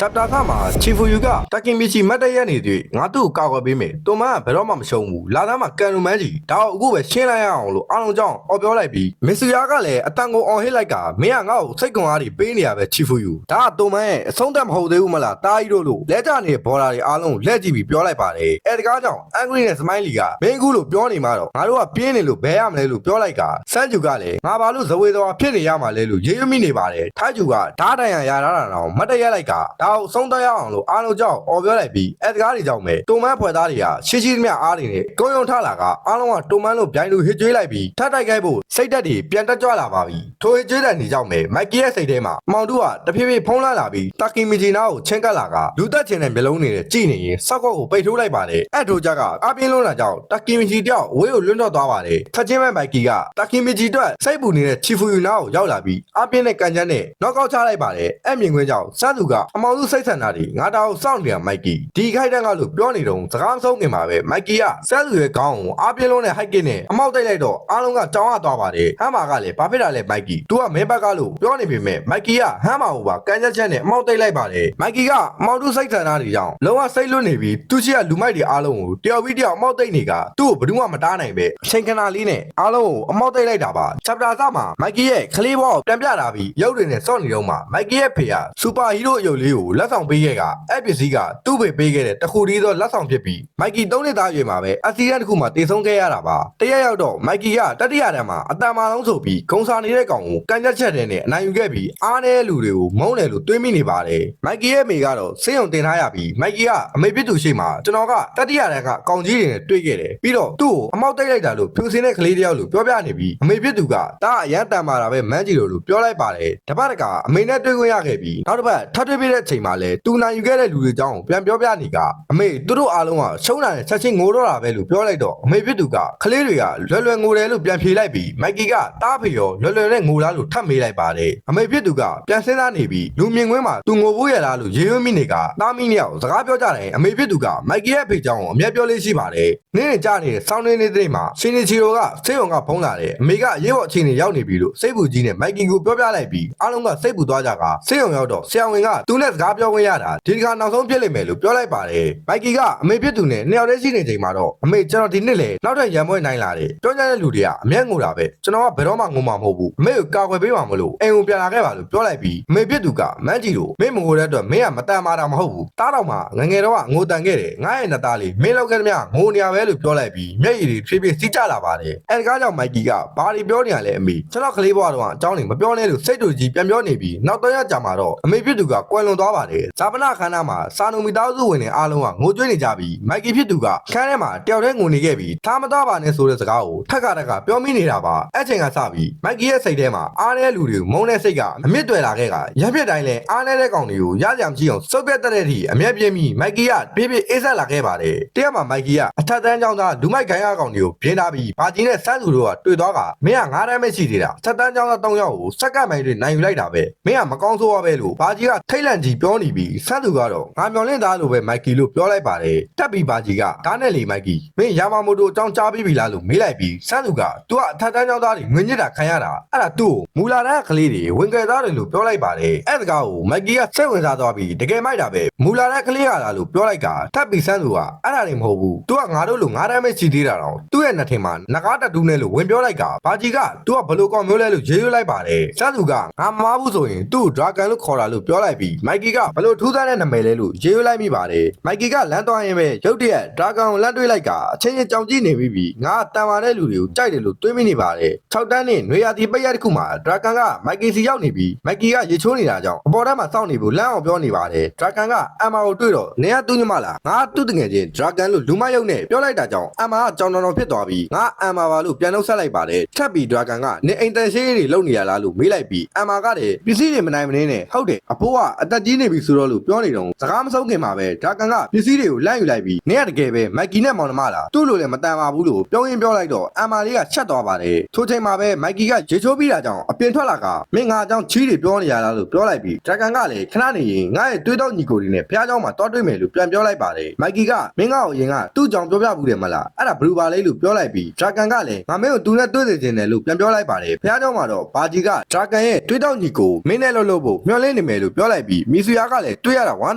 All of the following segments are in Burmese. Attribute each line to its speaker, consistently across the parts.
Speaker 1: chapter 3မှာ Chifuyu က Takemichi မတ်တရနေသည်ငါသူ့ကိုကောက်ကွယ်ပေးမယ်တိုမန်ကဘယ်တော့မှမရှုံးဘူးလာသားမှာကန်လူမန်းကြီးဒါတော့အခုပဲရှင်းလိုက်ရအောင်လို့အားလုံးကြောင့်အော်ပြောလိုက်ပြီးမစ္စယာကလည်းအတန်ကိုအော်ဟစ်လိုက်ကမင်းကငါ့ကိုစိတ်ကွန်အားတွေပေးနေရပဲ Chifuyu ဒါကတိုမန်ရဲ့အဆုံးသတ်မဟုတ်သေးဘူးမလားတားကြီးတို့လို့လက်ကြနေတဲ့ဘော်ဒါတွေအားလုံးလက်ကြည့်ပြီးပြောလိုက်ပါတယ်အဲတကားကြောင့် Angry နဲ့ Smiley ကမင်းအခုလို့ပြောနေမှတော့ငါတို့ကပြင်းနေလို့ဘဲရမလဲလို့ပြောလိုက်ကစန်းကျူကလည်းငါဘာလို့ဇဝေတော်ဖြစ်နေရမှာလဲလို့ရေးရမိနေပါတယ်ထိုက်ကျူကဓာတ်တန်ရရတာတော့မတ်တရလိုက်ကဒါကိုဆုံးသတ်ရအောင်လို့အားလုံးကြောင့်အော်ပြောလိုက်ပြီးအဲတကားတွေကြောင့်ပဲတိုမန်ဖွဲ့သားတွေကရှင်းရှင်းသမျှအားတွေနဲ့ကုန်းယုံထလာကအားလုံးကတိုမန်လို့ဗျိုင်းလူဟစ်ကြွေးလိုက်ပြီးထပ်တိုက်ခိုက်ဖို့စိတ်တက်တွေပြန်တက်ကြွလာပါပြီထိုဟစ်ကြွေးတဲ့နေကြောင့်ပဲမိုက်ကီရဲ့စိတ်ထဲမှာမောင်တို့ကတဖြည်းဖြည်းဖုံးလာပြီးတာကီမီဂျီနာကိုချင်းကပ်လာကလူတက်ချင်တဲ့မျိုးလုံးတွေကြည့်နေရင်စောက်ကောက်ကိုပိတ်ထိုးလိုက်ပါတယ်အဲ့ထိုကြကအပြင်းလုံးလာကြောင့်တာကီမီဂျီတယောက်ဝေးကိုလွတ်တော့သွားပါတယ်ချက်ချင်းပဲမိုက်ကီကတာကီမီဂျီအတွက်စိတ်ပူနေတဲ့ချီဖူယူနာကိုရောက်လာပြီးအပြင်းနဲ့ကန်ချမ်းနဲ့နော့ကောက်ချလိုက်ပါတယ်အဲ့မြင်ကွင်းကြောင့်စန်းသူကအမောင်စုစိတ်ဆန္ဒတွေငါတောင်စောင့်နေတာမိုက်ကီဒီခိုက်တန်းကလို့ပြောနေတော့စကားမဆုံးခင်ပါပဲမိုက်ကီကစန်းသူရဲ့ခေါင်းကိုအပြင်းလုံးနဲ့ဟိုက်ကင်းနဲ့အမောက်တိတ်လိုက်တော့အားလုံးကတောင်းရသွားပါတယ်ဟမ်းမာကလည်းဘာဖြစ်တာလဲမိုက်ကီသူကမဲဘက်ကလို့ပြောနေပေမဲ့မိုက်ကီကဟမ်းမာကိုပါကန်ချက်နဲ့အမောက်တိတ်လိုက်ပါတယ်မိုက်ကီကအမောင်စုစိတ်ဆန္ဒတွေကြောင့်လုံးဝစိတ်လွတ်နေပြီးသူရှိရလူမိုက်တွေအားလုံးကိုတယောက်ပြီးတယောက်အမောက်တိတ်နေကသူ့ကိုဘယ်သူမှမတားနိုင်ပဲအချိန်ခဏလေးနဲ့အားလုံးကိုအမောက်တိတ်လိုက်တာပါ chapter စမှာမိုက်ကီရဲ့ခလေးဘောကိုပြန်ပြတာပြီးရုပ်တွေနဲ့စော့နေတော့မှမိုက်ကီရဲ့ဖေကစူပါဟီးရိုးအယုတ်လေးကိုလက်ဆောင်ပေးခဲ့ကအဲ့ပစ္စည်းကသူ့ဖေပေးခဲ့တဲ့တခုတည်းသောလက်ဆောင်ဖြစ်ပြီးမိုက်ကီ3နှစ်သားရွယ်မှာပဲအစီအရန်တစ်ခုမှတည်ဆုံးခဲ့ရတာပါတရက်ရောက်တော့မိုက်ကီကတတိယတန်းမှာအတန်မာလုံးဆိုပြီးဂုံစာနေတဲ့ကောင်ကိုကန်ချက်ချက်တဲ့နဲ့အနိုင်ယူခဲ့ပြီးအားတဲ့လူတွေကိုမုန်းတယ်လို့တွေးမိနေပါတယ်မိုက်ကီရဲ့မိကတော့စေယုံတင်ထားရပြီးမိုက်ကီကအမေပြစ်သူရှိမှကျွန်တော်ကတတိယတန်းကကောင်ကြီးတွေနဲ့တွေ့ခဲ့တယ်ပြီးတော့သူ့ကိုအမောက်တိတ်လိုက်တာလို့ဖြူစင်တဲ့ကလေးတယောက်လို့ပြောပြနေပြီးအမေပြစ်သူကဒါအရန်တန်မာတာပဲမန်းကြီးလို့ပြောလိုက်ပါတယ်တပတ်တကအမေနဲ့တွေ့ခွင့်ရခဲ့ပြီးနောက်တစ်ပတ်ထပ်တွေ့ပြီးတဲ့အချိန်မှာလဲသူနိုင်ယူခဲ့တဲ့လူတွေအကြောင်းပြန်ပြောပြနေကအမေသူတို့အားလုံးကရှုံးတာနဲ့ချက်ချင်းငိုတော့တာပဲလို့ပြောလိုက်တော့အမေပြစ်သူကကလေးတွေကလွယ်လွယ်ငိုတယ်လို့ပြန်ဖြေလိုက်ပြီးမိုက်ကီကတားဖေရောလွယ်လွယ်နဲ့ငိုလားလို့ထပ်မေးလိုက်ပါတယ်အမေပြစ်သူကပြန်စဉ်းစားနေပြီးလူမြင်ကွင်းမှာသူငိုဖို့ရလားလို့ရေရွမိနေကတားမိနေအောင်စကားပြောကြတယ်အမေပြစ်သူကမိုက်ကီရဲ့ဖေချောင်းကိုအမျက်ပြောလေးရှိပါတယ်နင်းနေကြနေတဲ့ဆောင်းနေနေတဲ့မှာရှင်နေချီရိုကစေယုံကဖုံးလာတယ်အမေကရေးပေါ်အခြေအနေရောက်နေပြီလို့စိတ်ပူကြီးနဲ့မိုက်ကီကိုပြောပြလိုက်ပြီးအားလုံးကစိတ်ပူသွားကြကစေယုံရောက်တော့ဆရာဝန်ကသူနဲ့စကားပြောခွင့်ရတာဒီတစ်ခါနောက်ဆုံးဖြစ်လိမ့်မယ်လို့ပြောလိုက်ပါတယ်မိုက်ကီကအမေပြစ်သူနဲ့နှစ်ယောက်တည်းရှိနေချိန်မှာတော့အမေကျွန်တော်ဒီနှစ်လေနောက်ထပ်ရံပွဲနိုင်လာတယ်ပြောကြတဲ့လူတွေကအမျက်ငိုတာပဲကျွန်တော်ကဘယ်တော့မှငိုမှာမဟုတ်ဘူးအမေကိုကာကွယ်ပေးပါမလို့အိမ်ကိုပြန်လာခဲ့ပါလို့ပြောလိုက်ပြီးအမေပြစ်သူကမန်းကြီးတို့မင်းမငိုတဲ့အတွက်မင်းကမတန်မာတာမဟုတ်ဘူးတားတော့မှငငယ်တော့ကငိုတန်ခဲ့တယ်ငါ့ရဲ့နှစ်သားလေးမင်းလောက်ခဲ့သမျှငိုနေရပဲလို့ပြောလိုက်ပြီးမျက်ရည်တွေဖြည်းဖြည်းစီးကျလာပါတယ်အဲဒါကြောင့်မိုက်ကီကဘာတွေပြောနေရလဲအမေကျွန်တော်ကလေးဘွားတော့အကြောင်းတွေမပြောနဲ့လို့စိတ်တူကြီးပြန်ပြောနေပြီးနောက်တော့ရကြမှာတော့အမေပြစ်သူကကွယ်လွန်သွားပါတယ်ဇာပနာခန္ဓာမှာစာနုမီသားစုဝင်တွေအားလုံးကငိုကြွေးနေကြပြီးမိုက်ကီဖြစ်သူကခန်းထဲမှာတယောက်တည်းငိုနေခဲ့ပြီးထားမသားပါနဲ့ဆိုတဲ့စကားကိုထက်ကပြောမိနေတာပါအဲ့ချိန်ကစပြီးမိုက်ကီရဲ့စိတ်ထဲမှာအားတဲ့လူတွေကိုမုန်းတဲ့စိတ်ကအမြင့်တွယ်လာခဲ့ကရပြက်တိုင်းလဲအားနေတဲ့ကောင်တွေကိုရကြံကြည့်အောင်စုပ်ပြတ်တဲ့အထိအမျက်ပြင်းပြီးမိုက်ကီကပြေးပြေးအေးဆက်လာခဲ့ပါတယ်တရက်မှာမိုက်ကီကအထက်တန်းကျောင်းသားလူမိုက်ခိုင်းရကောင်တွေကိုပြင်းထားပြီးဘာကြီးနဲ့စန်းသူတို့ကတွေ့သွားကမင်းက9တန်းပဲရှိသေးတာထက်တန်းကျောင်းသား3ယောက်ကိုစက္ကန့်မိုင်တွေနိုင်ယူလိုက်တာပဲမင်းကမကောင်းဆိုးရပဲလို့ဘာကြီးကထိတ်လန့်ကြီးပြောနေပြီးစန်းသူကတော့ငါမျောလင့်သားလိုပဲမိုက်ကီလို့ပြောလိုက်ပါတယ်တက်ပြီးဘာကြီးကဒါနဲ့လေမိုက်ကီမင်းရာမမိုတိုအကြောင်းကြားပြီးပြီလားလို့မေးလိုက်ပြီးစန်းသူက तू ကအထက်တန်းကျောင်းသားတွေငွေညစ်တာခံရတာအဲ့ဒါသူ့ကိုမူလာတန်းကလေးတွေဝင်ကြဲသားတယ်လို့ပြောလိုက်ပါတယ်အဲ့ဒါကိုမိုက်ကီကစိတ်ဝင်စားသွားပြီးတကယ်မိုက်တာပဲမူလာတန်းကလေးရတာလို့ပြောလိုက်ကထပ်ပြီးစန်းသူကအဲ့ဒါတွေမဟုတ်ဘူး तू ကငါတို့လို9တန်းပဲချီသေးတာတော့သူ့ရဲ့နှစ်ထင်မှာနဂါးတတူးနဲ့လို့ဝင်ပြောလိုက်ကဘာကြီးက तू ကဘလို့ကောင်မျိုးလဲလို့ရေးရွလိုက်ပါတယ်စန်းသူကငါမမားဘူးဆိုရင်သူ့ဒရာဂန်လို့ခေါ်တာလို့ပြောလိုက်ပြီးမိုက်ကီကဘလို့ထူးဆန်းတဲ့နာမည်လဲလို့ရေးရွလိုက်မိပါတယ်မိုက်ကီကလမ်းသွားရင်ပဲရုတ်တရက်ဒရာဂန်ကိုလမ်းတွေးလိုက်ကအချင်းချင်းကြောင်ကြည့်နေပြီးငါတန်ပါတဲ့လူတွေကိုကြိုက်တယ်လို့တွေးမိနေပါတယ်6တန်းနဲ့နွေရာသီပိတ်ရက်တစ်ခုမှာဒရာဂန်ကမိုက်ကီစီရောက်နေပြီးမိုက်ကီကရေချိုးနေတာကြောင့်အပေါ်တန်းမှာစောင့်နေဖို့လမ်းအောင်ပြောနေပါတယ်ဒရာဂန်ကအမ်မာကိုတွေ့တော့နေရသူ့ညမလားငါသူ့တငယ်ချင်းဒရာဂန်လို့လူမယုံနဲ့ပြောလိုက်တာကြောင့်အမ်မာကကြောင်တော်ဖြစ်သွားပြီးငါအမ်မာပါလို့ပြန်နှုတ်ဆက်လိုက်ပါတယ်ထပ်ပြီးဒရာဂန်ကနေအိမ်တန်ရှေးတွေလုံနေရလားလို့မေးလိုက်ပြီးအမ်မာကလည်းပစ္စည်းတွေမနိုင်မနေနဲ့ဟုတ်တယ်အဖိုးကအသက်ကြီးနေပြီဆိုတော့လို့ပြောနေတော့စကားမဆုံးခင်မှာပဲဒရာဂန်ကပစ္စည်းတွေကိုလန့်ယူလိုက်ပြီးနေရတကယ်ပဲမိုက်ကီနဲ့မောင်နှမလားသူ့လိုလည်းမတန်ပါဘူးလို့ပြောရင်းပြောလိုက်တော့အမ်မာလေးကချက်သွားပါတယ်ထိုချိန်မှာပဲမိုက်ကီကရေချိုးပြီးတာကြောင့်အပြင်ထွက်လာကမင်းငါအကြောင်းချီးတွေပြောနေရလားလို့ပြောလိုက်ပြီးဒရာဂန်ကလည်းခဏနေရင်ငါရဲ့တွေးတော့ညီကိုတွေနဲ့ဖះเจ้าမှာတောတွေ့မယ်လို့ပြန်ပြောလိုက်ပါတယ်မိုက်ကီကမင်းကအရင်ကသူ့ကြောင့်ပြောပြဘူးတယ်မလားအဲ့ဒါဘလူးပါလေးလို့ပြောလိုက်ပြီးဒရာဂန်ကလည်းငါမင်းကိုသူနဲ့တွေ့နေခြင်းတယ်လို့ပြန်ပြောလိုက်ပါတယ်ဖះเจ้าမှာတော့ဘာကြီးကဒရာဂန်ရဲ့တွေးတော့ညီကိုမင်းနဲ့လှုပ်ဖို့မျှော်လင့်နေမယ်လို့ပြောလိုက်ပြီးမီဆ ဆူယာကလည်းတွေ့ရတာဝမ်း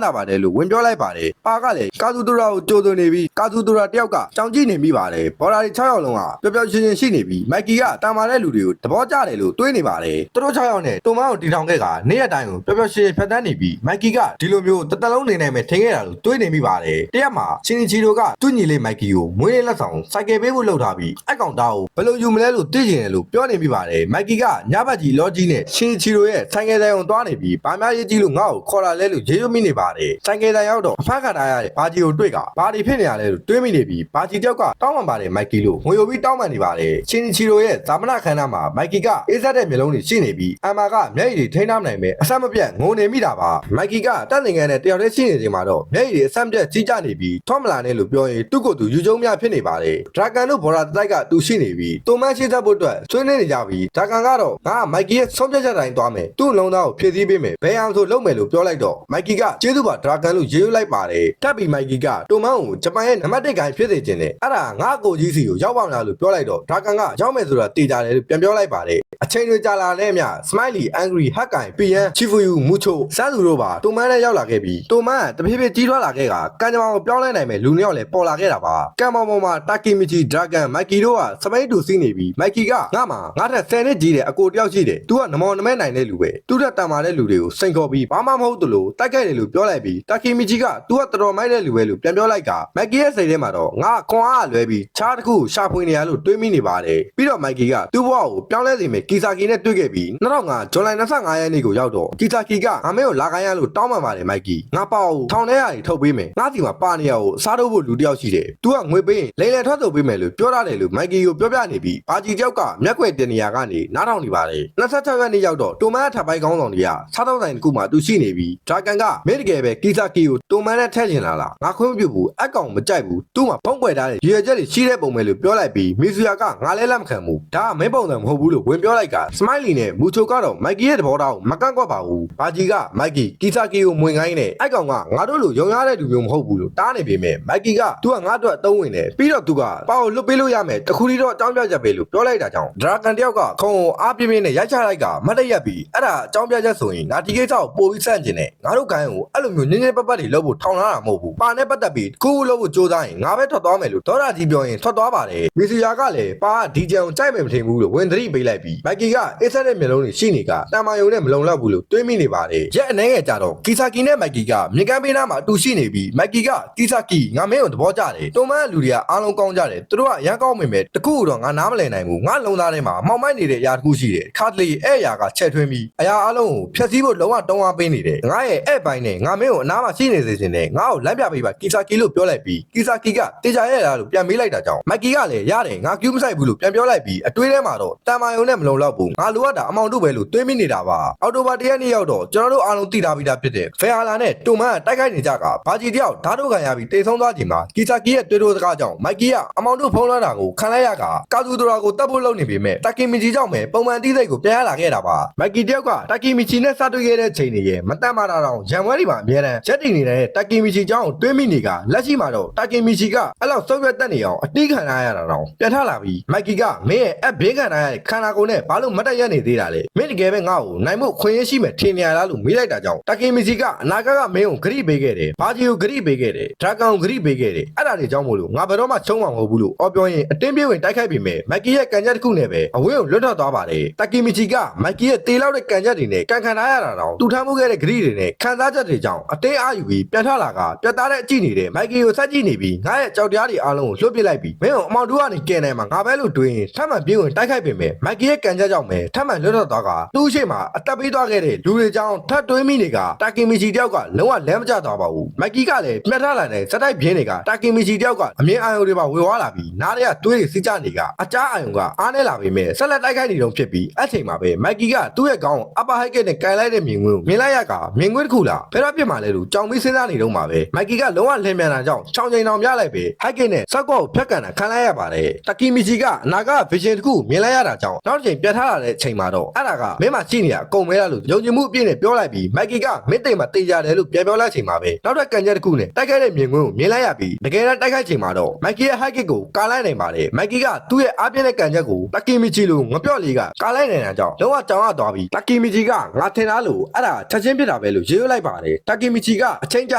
Speaker 1: သာပါတယ်လို့ဝင်ပြောလိုက်ပါတယ်ပါကလည်းကာသူတူရာကိုကြိုးသွင်းနေပြီးကာသူတူရာတယောက်ကကြောင်ကြည့်နေမိပါတယ်ဘော်ဒါတွေ6ယောက်လုံးကပျော်ပျော်ရွှင်ရွှင်ရှိနေပြီးမိုက်ကီကတာမာတဲ့လူတွေကိုသဘောကျတယ်လို့တွေးနေပါတယ်သူတို့6ယောက်နဲ့တိုမန်ကိုတီထောင်ခဲ့ကနေ့ရက်တိုင်းကိုပျော်ပျော်ရွှင်ရွှင်ဖြတ်တန်းနေပြီးမိုက်ကီကဒီလိုမျိုးတလုံးနေနိုင်မယ်ထင်ခဲ့တာလို့တွေးနေမိပါတယ်တရက်မှာချင်းချီတို့ကသူ့ညီလေးမိုက်ကီကိုမွေးလေးလက်ဆောင်စိုက်ကယ်ပေးဖို့လှုပ်ထားပြီးအကောင်သားကိုဘယ်လိုယူမလဲလို့သိချင်တယ်လို့ပြောနေမိပါတယ်မိုက်ကီကညဘက်ကြီးလော်ကြီးနဲ့ချင်းချီတို့ရဲ့ဆိုင်ကယ်တိုင်အောင်သွားနေပြီးဘာများရေးကြီးလို့ငါ့ကိုခေါ်လာလဲလို့ရေရွမိနေပါတယ်ဆိုင်ကယ်တိုင်ရောက်တော့အဖခါထားရတဲ့ဘာကြီးကိုတွေ့ကဘာဒီဖြစ်နေရလဲလို့တွေးမိနေပြီးဘာကြီးတယောက်ကတောင်းပန်ပါတယ်မိုက်ကီလို့ငွေယူပြီးတောင်းပန်နေပါတယ်ချင်းချီတို့ရဲ့ဇာမနာခန္ဓာမှာမိုက်ကီကအေးဆက်တဲ့မျိုးလုံးတွေရှိနေပြီးအမ်မာကမျက်ရည်တွေထိန်းထားနိုင်မယ်အဆက်မပြတ်ငုံနေမိတာပါမိုက်ကီကတက်နေငယ်နဲ့တယောက်တည်းရှိနေချိန်မှာတော့မျက်ရည်တွေအဆက်မပြတ်ကြီးကြနေပြီးထော့မလာနဲ့လို့ပြောရင်သူ့ကိုယ်သူယူကျုံများဖြစ်နေပါတယ်ဒရာဂန်တို့ဘော်ဒါတိုက်ကသူရှိနေပြီးတိုမန်ရှိသက်ဖို့အတွက်ဆွေးနွေးနေကြပြီးဒရာဂန်ကတော့ငါမိုက်ကီရဲ့ဆုံးဖြတ်ချက်တိုင်းသွားမယ်သူ့လုံးသားကိုဖြည့်ဆည်းပေးမယ်ဘယ်အောင်ဆိုလုပ်မယ်လို့ပြောလိုက်တော့မိုက်ကီကကျေးဇူးပါဒရာဂန်လို့ရေးယူလိုက်ပါတယ်တက်ပြီးမိုက်ကီကတိုမန်ကိုဂျပန်ရဲ့နံပါတ်1ဂိုင်းဖြစ်စေခြင်းနဲ့အဲ့ဒါငါကိုကြီးစီကိုရောက်ပါမလားလို့ပြောလိုက်တော့ဒရာဂန်ကရောက်မယ်ဆိုတာတေးကြတယ်လို့ပြန်ပြောလိုက်ပါတယ်အချိန်တွေကြာလာတဲ့အမျှ Smiley Angry ဟက်ကိုင်ပီယန်ချီဖူယူမူချိုစန်းသူတို့ပါတိုမန်နဲ့ရောက်လာခဲ့ပြီးတိုမန်ကတဖြည်းဖြည်းကြီးထွားလာခဲ့ကကံကြမ္မာကိုပြောင်းလဲနိုင်မဲ့လူနှစ်ယောက်လည်းပေါ်လာခဲ့တာပါကံမောင်ပေါ်မှာတာကီမီချီဒရာဂန်မိုက်ကီတို့ကစပိန်တူစီးနေပြီးမိုက်ကီကငါမှာငါထက်10နှစ်ကြီးတဲ့အကိုတယောက်ရှိတယ်သူကနမောင်နမဲနိုင်တဲ့လူပဲသူထက်တန်မာတဲ့လူတွေကိုစိန်ခေါ်ပြီးဘာမှမဟုတ်သလိုတိုက်ခိုက်တယ်လို့ပြောလိုက်ပြီးတာကီမီချီကသူကတော်တော်မိုက်တဲ့လူပဲလို့ပြန်ပြောလိုက်ကမိုက်ကီရဲ့စိတ်ထဲမှာတော့ငါခွန်အားလွဲပြီးခြားတစ်ခုရှာဖွေနေရလို့တွေးမိနေပါတယ်ပြီးတော့မိုက်ကီကသူ့ဘဝကိုပြောင်းလဲစေမယ့်ကီဆာကီနဲ့တွေ့ခဲ့ပြီး2005ဇွန်လ25ရက်နေ့ကိုရောက်တော့ကီဆာကီကငါမင်းကိုလာခိုင်းရလို့တောင်းပန်ပါတယ်မိုက်ကီငါပေါ့ထောင်ထဲရည်ထုတ်ပေးမယ်ငါစီမှာပါနေရကိုစားတော့ဖို့လူတယောက်ရှိတယ်သူကငွေပေးရင်လိမ့်လေထွက်ထုတ်ပေးမယ်လို့ပြောရတယ်လို့မိုက်ကီကိုပြောပြနေပြီးဘာကြီးတယောက်ကမျက်ွယ်တင်နေရကနေနားထောင်နေပါတယ်26ရက်နေ့ရောက်တော့တိုမန်ထပ်ပိုင်းကောင်းဆောင်တွေကစားတော့ဆိုင်တစ်ခုမှသူရှိနေပြီးဒရာဂန်ကမင်းတကယ်ပဲကီဆာကီကိုတိုမန်နဲ့ထည့်ချင်လာလားငါခွင့်မပြုဘူးအကောင်မကြိုက်ဘူးသူ့မှာဖုံးကွယ်ထားတဲ့ရွေချက်တွေရှိတဲ့ပုံပဲလို့ပြောလိုက်ပြီးမီဆူယာကငါလဲလက်မခံဘူးဒါကမင်းပုံစံမဟုတ်ဘူးလို့ဝင်ပြောလိုက်ကစမိုက်လီနဲ့မူချိုကတော့မိုက်ကီရဲ့သဘောထားကိုမကန့်ကွက်ပါဘူးဘာကြီးကမိုက်ကီကီဆာကီကိုမဝင်ခိုင်းနဲ့အကောင်ကငါတို့လိုရုံရတဲ့လူမျိုးမဟုတ်ဘူးလို့တားနေပေမဲ့မိုက်ကီကသူကငါ့အတွက်အသုံးဝင်တယ်ပြီးတော့သူကပါကိုလွတ်ပေးလို့ရမယ်တခုတည်းတော့အကြောင်းပြချက်ပဲလို့ပြောလိုက်တာကြောင့်ဒရာဂန်တယောက်ကခုံကိုအားပြင်းပြင်းနဲ့ရိုက်ချလိုက်ကမတ်တရက်ပြီးအဲ့ဒါအကြောင်းပြချက်ဆိုရင်ငါဒီကိစ္စကိုပို့ပြီးစန့်ကျင်တယ်ငါတို့ကိုင်းကိုအဲ့လိုမျိုးနင်းနေပတ်ပတ်တွေလုပ်ဖို့ထောင်လာတာမဟုတ်ဘူးပါနဲ့ပတ်သက်ပြီးခုလုပ်ဖို့ကြိုးစားရင်ငါပဲထွက်သွားမယ်လို့ဒေါ်လာကြီးပြောရင်ထွက်သွားပါတယ်မီစီယာကလည်းပါဒီဂျန်ကိုကြိုက်မယ်မထင်ဘူးလို့ဝင်သတိပေးလိုက်ပြီးမိုက်ကီကအေးဆက်တဲ့မျိုးလုံးတွေရှိနေကတန်မာယုံနဲ့မလုံလောက်ဘူးလို့တွေးမိနေပါတယ်ရက်အနေငယ်ကြတော့ကီဆာကီနဲ့မိုက်ကီကမြေကမ်းပေးနားမှာအတူရှိနေပြီးမိုက်ကီကကီဆာကီငါမင်းကိုသဘောကျတယ်တိုမန်လူတွေကအားလုံးကောင်းကြတယ်သူတို့ကရန်ကောင်းမိမယ်တခုတော့ငါနားမလည်နိုင်ဘူးငါလုံသားထဲမှာမှောင်မိုက်နေတဲ့အရာတခုရှိတယ်ခါတလီအဲ့အရာကချက်ထွင်းပြီးအရာအလုံးကိုဖျက်ဆီးဖို့လုံးဝတုံးအားပေးနေတယ်ငါရဲ့အဲ့ပိုင်းနဲ့ငါမင်းကိုအနားမှာရှိနေစေချင်တယ်ငါ့ကိုလမ်းပြပေးပါကီဆာကီလို့ပြောလိုက်ပြီးကီဆာကီကတေချာရဲ့လားလို့ပြန်မေးလိုက်တာကြောင့်မိုက်ကီကလည်းရတယ်ငါကျူးမဆိုင်ဘူးလို့ပြန်ပြောလိုက်ပြီးအတွေးထဲမှာတော့တန်မာယုံနဲ့မလုံလောက်ဘူးငါလိုအပ်တာအမောင်တို့ပဲလို့တွေးမိနေတာပါအော်တိုဘာ1ရက်နေ့ရောက်တော့ကျွန်တော်တို့အားလုံးသိထားပြီးသားဖြစ်တဲ့ဖယ်ဟာလာနဲ့တိုမန်ကတိုက်ခိုက်နေကြကဘာကြီးတယောက်ဓာတ်တို့ခံရပြီးတိတ်ဆုံးသွားချိန်မှာကီဆာကီရဲ့တွေးတိုးစကားကြောင့်မိုက်ကီကအမောင်တို့ဖုံးလွှမ်းတာကိုခံလိုက်ရကကာဇူတိုရာကိုတပ်ဖို့လုပ်နေပေမဲ့တာကီမီချီကြောင့်ပဲပုံမှန်တီးစိတ်ကိုပြန်ရလာခဲ့တာပါမိုက်ကီတယောက်ကတာကီမီချီနဲ့စတွေ့ခဲ့တဲ့ချိန်တွေရဲ့မတတ်မှတာတော့ရန်ဝဲတွေမှာအများတန်းချက်တည်နေတဲ့တာကီမီချီကြောင့်တွေးမိနေကလက်ရှိမှာတော့တာကီမီချီကအဲ့လောက်ဆုပ်ရွက်တက်နေအောင်အတိခံရတာတော့ပြန်ထလာပြီးမိုက်ကီကမင်းရဲ့အဘေးခံရတဲ့ခန္ဓာကိုယ်နဲ့ဘာလို့မတက်ရနေသေးတာလဲမင်းတကယ်ပဲငါ့ကိုနိုင်မှုခွင့်ရရှိမယ်ထင်နေရလားလို့မေးလိုက်တာကြောင့်တာကီမီချီကအနာဂတ်ကမင်းကိုဂရိပေးခဲ့တယ်ဘာကြီးကိုဂရိပေးခဲ့တယ်ဒရာဂန်ကိုဂရိပေးခဲ့တယ်အဲ့ဒါတွေကြောင့်မို့လို့ငါဘယ်တော့မှချုံးမှာမဟုတ်ဘူးလို့အော်ပြောရင်အတင်းပြေးဝင်တိုက်ခိုက်ပြီးမယ်မိုက်ကီရဲ့ကန်ချက်တစ်ခုနဲ့ပဲအဝင်းကိုလွတ်ထွက်သွားပါတယ်တာကီမီချီကမိုက်ကီရဲ့တေလောက်တဲ့ကန်ချက်တွေနဲ့ကန်ခံထားရတာတော့တူထမ်းမှုခဲ့တဲ့ဂရိတွေနဲ့ခံစားချက်တွေကြောင့်အတင်းအားယူပြီးပြန်ထလာကပြတ်သားတဲ့အကြည့်နေတဲ့မိုက်ကီကိုဆက်ကြည့်နေပြီးငါရဲ့ကြောက်တရားတွေအားလုံးကိုလွှတ်ပစ်လိုက်ပြီးမင်းကိုအမောင်တို့ကနေကဲနိုင်မှာငါပဲလို့တွေးရင်ထပ်မံပြေးဝင်တိုက်ခိုက်ပေမဲ့မိုက်ကီရဲ့ကန်ချက်ကြောင့်ပဲထပ်မံလွတ်ထွက်သွားကသူ့ရှိမှာအသက်ပေးသွားခဲ့တဲ့လူတွေကြောင့်ထပ်တွေးမိနေကတာကီမီချီတယောက်ကလုံးဝလမ်းမကျသွားပါဘူးမိုက်ကီကလည်းပြတ်ထလာတဲ့စက်တိုက်ပြင်းတွေကတာကီမီချီတယောက်ကအမြင်အာရုံတွေပါဝေဝါးလာပြီးနားတွေကတွေးတွေစစ်ကြနေကအကြားအာရုံကအားနေလာပေမဲ့ဆက်လက်တိုက်ခိုက်နေတော့ဖြစ်ပြီးအဲ့ချိန်မှာပဲမိုက်ကီကသူ့ရဲ့ခေါင်းအပါဟိုက်ကနဲ့ကန်လိုက်တဲ့မြင်ကွင်းကိုမြင်လိုက်ရကမြင်ကွင်းတစ်ခုလားဘယ်တော့ပြစ်မှာလဲလို့ကြောင်ပြီးစဉ်းစားနေတော့မှာပဲမိုက်ကီကလုံးဝလင်းမြန်တာကြောင့်ချောင်းချိန်တောင်ပြလိုက်ပဲဟိုက်ကနဲ့ဆော့ကော့ကိုဖျက်ကန်တာခံလိုက်ရပါတယ်တာကီမီချီကအနာကဗီဂျင်တစ်ခုမြင်လိုက်ရတာကြောင့်နောက်တစ်ချိန်ပြတ်ထားလာတဲ့အချိန်မှာတော့အဲ့ဒါကမင်းမရှိနေရအကုန်မဲလားလို့ယုံကြည်မှုအပြည့်နဲ့ပြောလိုက်ပြီးမိုက်ကီကမင်းတိမ်မှာတေးကြတယ်လို့ပြန်ပြောလိုက်ချိန်မှာပဲနောက်တစ်ကန်ချက်တစ်ခုနဲ့တိုက်ခိုက်တဲ့မြင်ကွင်းကိုမြင်လိုက်ရပြီးတကယ်တမ်းတိုက်ခိုက်ချိန်မှာတော့မိုက်ကီရဲ့ဟိုက်ကကိုကာလိုက်နိုင်ပါတယ်မိုက်ကီကသူ့ရဲ့အားပြင်းတဲ့ကန်ချက်ကိုတာကီမီချီလိုငပြော့လေးကကာလိုက်နိုင်တာကြောင့်လုံးဝကြောင်ရသွားပြီးတာကီမီချီကငါထင်သားလို့အဲ့ဒါချက်ချင်းဖြစ်တာ ပဲလို့ရေးလိုက်ပါတယ်တာကီမီချီကအချိန်ကြာ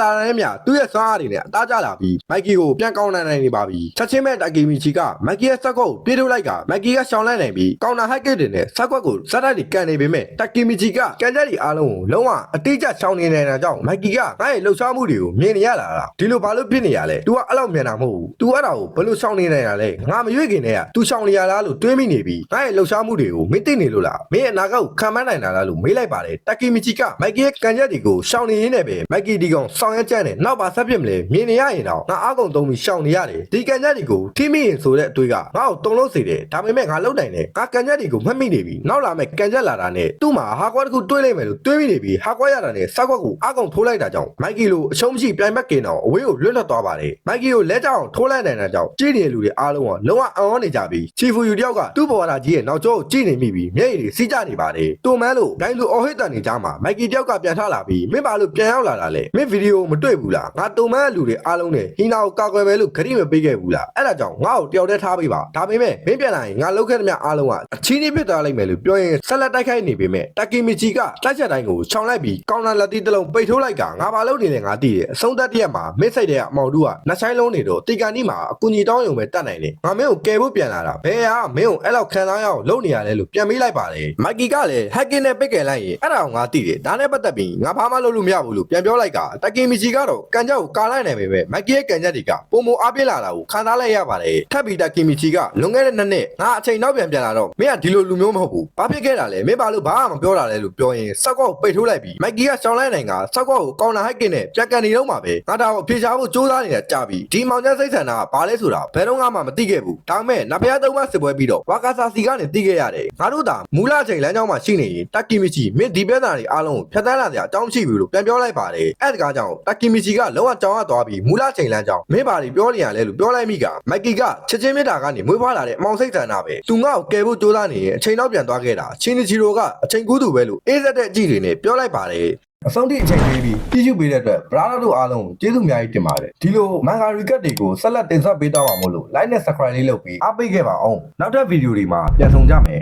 Speaker 1: လာတဲ့မြသူ့ရဲ့စွမ်းအားတွေနဲ့အသားကျလာပြီးမိုက်ကီကိုပြန်ကောင်းနိုင်နေပါပြီချက်ချင်းမဲ့တာကီမီချီကမိုက်ကီရဲ့စက်ကွက်ကိုပြေးထုတ်လိုက်ကမိုက်ကီကရှောင်လိုက်နိုင်ပြီးကောင်နာဟိုက်ကစ်တွေနဲ့စက်ကွက်ကိုဇက်တိုက်တွေကန်နေပေမဲ့တာကီမီချီကကန်ချက်တွေအားလုံးကိုလုံးဝအတိအကျရှောင်နေနေတာကြောင့်မိုက်ကီကငါ့ရဲ့လှုပ်ရှားမှုတွေကိုမြင်နေရတာလားဒီလိုဘာလို့ဖြစ်နေရလဲ तू ကအဲ့လောက်မြန်တာမဟုတ်ဘူး तू အဲ့ဒါကိုဘယ်လိုရှောင်နေနိုင်ရလဲငါမရွေ့ခင်တည်းက तू ရှောင်နေရလားလို့တွေးမိနေပြီးငါ့ရဲ့လှုပ်ရှားမှုတွေကိုမသိနေလို့လားမင်းရဲ့အနာဂတ်ကိုခံမနိုင်တာလားလို့မေးလိုက်ပါတယ်တာကီမီချီကမိုက်ကီရဲ့ကန်ချက်တွေကိုရှောင်နေရင်းနဲ့ပဲမိုက်ကီဒီကောင်ဆောင်ရွက်ချက်နဲ့နောက်ပါဆက်ဖြစ်မလဲမြင်နေရရင်တော့ငါအားကုန်သုံးပြီးရှောင်နေရတယ်ဒီကန်ချက်တွေကိုထိမိရင်ဆိုတဲ့အတွေ့ကငါ့ကိုတုံလို့စေတယ်ဒါပေမဲ့ငါလုံနိုင်တယ်ငါကန်ချက်တွေကိုမှတ်မိနေပြီနောက်လာမဲ့ကန်ချက်လာတာနဲ့သူ့မှာဟာကွာတစ်ခုတွေးလိုက်မယ်လို့တွေးမိနေပြီဟာကွာရတာနဲ့စောက်ကွက်ကိုအားကုန်ထိုးလိုက်တာကြောင့်မိုက်ကီလိုအရှုံးမရှိပြိုင်ဘက်ကင်တော့အဝေးကိုလွတ်လပ်သွားပါတယ်မိုက်ကီကိုလက်ကြောင်ထိုးလိုက်နိုင်တာကြောင့်ကြည့်နေတဲ့လူတွေအားလုံးကလုံးဝအံ့ဩနေကြပြီးချီဖူယူတယောက်ကသူ့ဘဝတာကြီးရဲ့နောက်ကျောကိုကြည့်နေမိပြီးမျက်ရည်တွေစီးကျနေပါတယ်တူမန်းလို့ဒိုင်လူအော်ဟစ်တန်နေကြမှာမိုက်ကီတယောက်ကပြန်ထလာပြီးမင်းဘာလို့ပြန်ရောက်လာတာလဲမင်းဗီဒီယိုမတွေ့ဘူးလားငါတူမန်းလူတွေအားလုံးနဲ့ဟီနာကိုကာကွယ်ပဲလို့ခရီးမပေးခဲ့ဘူးလားအဲ့ဒါကြောင့်ငါ့ကိုတယောက်တည်းထားပေးပါဒါပေမဲ့မင်းပြန်လာရင်ငါလောက်ခဲ့တဲ့မြအားလုံးကအချီးနှီးဖြစ်သွားလိုက်မယ်လို့ပြောရင်ဆက်လက်တိုက်ခိုက်နေပေမဲ့တာကီမီချီကတိုက်ချက်တိုင်းကိုချောင်လိုက်ပြီးကောင်နာလက်တီးတစ်လုံးပိတ်ထိုးလိုက်ကငါဘာလုပ်နေလဲငါသိတယ်အဆုံးသက်တရက်မှာမင်းစိတ်တဲ့အမောင်တို့ကနှဆိုင်လုံးနေတော့တီကန်နီမှာအကူကြီးတောင်းရုံပဲတတ်နိုင်တယ်ငါမင်းကိုကယ်ဖို့ပြန်လာတာဘယ်ဟာမင်းကိုအဲ့လောက်ခံစားရအောင်လုပ်နေရလဲလို့ပြန်မေးလိုက်ပါတယ်မိုက်ကီကလည်းဟက်ကင်နဲ့ပိတ်ကယ်လိုက်ရင်အဲ့ဒါကိုငါသိတယ်ဒါနဲ့ပတ်သက်ပြီးငါဘာမှလုပ်လို့မရဘူးလို့ပြန်ပြောလိုက်ကတာကီမီချီကတော့ကန်ချက်ကိုကာလိုက်နိုင်ပေမဲ့မိုက်ကီရဲ့ကန်ချက်တွေကပုံမအားပြလာတာကိုခံစားလိုက်ရပါတယ်ထပ်ပြီးတာကီမီချီကလွန်ခဲ့တဲ့2နှစ်ငါအချိန်နောက်ပြန်လာတော့မင်းကဒီလိုလူမျိုးမဟုတ်ဘူးဘာဖြစ်ခဲ့တာလဲမင်းဘာလို့ဘာမှမပြောတာလဲလို့ပြောရင်စောက်ကောက်ပိတ်ထိုးလိုက်ပြီးမိုက်ကီကရှောင်းလိုက်နိုင်ကစောက်ကောက်ကိုကောင်နာဟိုက်ကင်နဲ့ပြန်ကန်နေတော့မှာပဲငါဒါကိုအဖြေရှာဖို့ကြိုးစားနေတာကြာပြီဒီမောင်ကျစိတ်ဆန္ဒကဘာလဲဆိုတာဘယ်တော့မှမသိခဲ့ဘူးဒါပေမဲ့နဖျားသုံးပါးစစ်ပွဲပြီးတော့ဝါကာဆာစီကနေသိခဲ့ရတယ်ငါတို့ဒါမူလချိန်လမ်းကြောင်းမှာရှိနေရင်တာကီမီချီမင်းဒီပြဿနာတွေအားလုံးကိုဖျက်ဆီးလာစရာအကြောင်းမရှိဘူးလို့ပြန်ပြောလိုက်ပါတယ်အဲ့ဒါကြောင့်တာကီမီချီကလုံးဝကြောင်ရသွားပြီးမူလချိန်လမ်းကြောင်းမင်းဘာတွေပြောနေရလဲလို့ပြောလိုက်မိကမိုက်ကီကချက်ချင်းမြတ်တာကနေမွေးဖွားလာတဲ့အမောင်စိတ်ဆန္ဒပဲသူငါ့ကိုကယ်ဖို့ကြိုးစားနေရင်အချိန်တော့ပြန်သွားခဲ့တာချင်းနီချီရိုကအချိန်ကူးသူပဲလို့အေးစက်တဲ့အကြည့်တွေနဲ့ပြောလိုက်ပါတယ်အဆုံးထိအချိန်ပေးပြီးကြည့်ရှုပေးတဲ့အတွက်ဗလာတို့အားလုံးကိုကျေးဇူးအများကြီးတင်ပါတယ်ဒီလိုမန်ဂါရီကတ်တွေကိုဆက်လက်တင်ဆက်ပေးတော့မှာမို့လို့ like နဲ့ subscribe လေးလုပ်ပြီးအားပေးခဲ့ပါအောင်နောက်ထပ်ဗီဒီယိုတွေမှာပြန်ဆုံကြမယ်